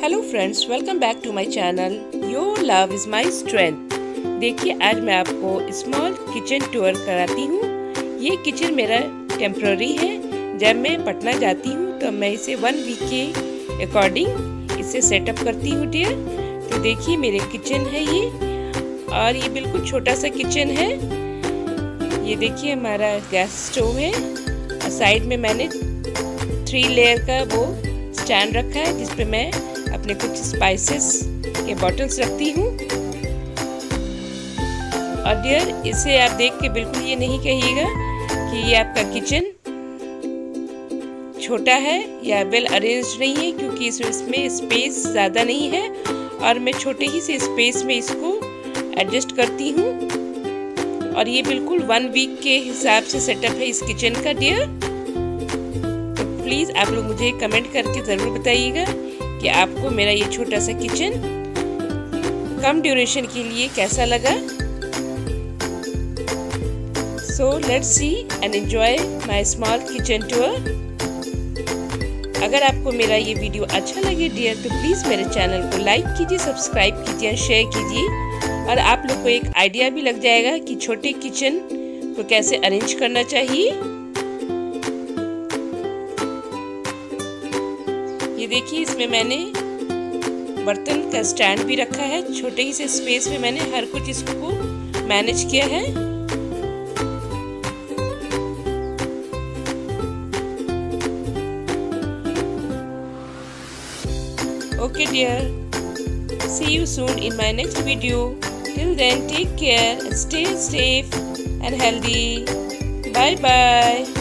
Hello friends, welcome back to my channel. Your love is my strength. देखिए, आज मैं आपको स्मॉल किचन टूर कराती हूँ। ये किचन मेरा टेम्प्ररी है। जब मैं पटना जाती हूँ तो मैं इसे 1 वीक के अकॉर्डिंग इसे सेटअप करती हूँ डियर। तो देखिए, मेरे किचन है ये, और ये बिल्कुल छोटा सा किचन है। ये देखिए, हमारा गैस स्टोव है और साइड में मैंने 3 लेयर का वो स्टैंड रखा है जिस पे मैं अपने कुछ स्पाइसेस के बॉटल्स रखती हूँ। और डियर, इसे आप देख के बिल्कुल ये नहीं कहिएगा कि ये आपका किचन छोटा है या वेल अरेंज्ड नहीं है, क्योंकि इसमें स्पेस ज़्यादा नहीं है और मैं छोटे ही से स्पेस में इसको एडजस्ट करती हूँ। और ये बिल्कुल 1 वीक के हिसाब से सेटअप है इस किचन का डियर। तो प्लीज़ आप लोग मुझे कमेंट करके ज़रूर बताइएगा कि आपको मेरा ये छोटा सा किचन कम ड्यूरेशन के लिए कैसा लगा। So let's see and enjoy my small kitchen tour. अगर आपको मेरा ये वीडियो अच्छा लगे डियर तो प्लीज़ मेरे चैनल को लाइक कीजिए, सब्सक्राइब कीजिए और शेयर कीजिए। और आप लोग को एक आइडिया भी लग जाएगा कि छोटे किचन को कैसे अरेंज करना चाहिए। ये देखिए, इसमें मैंने बर्तन का स्टैंड भी रखा है। छोटे ही से स्पेस में मैंने हर कुछ इसको मैनेज किया है। Okay dear, see you soon in my next video. Till then, take care and stay safe and healthy. Bye bye.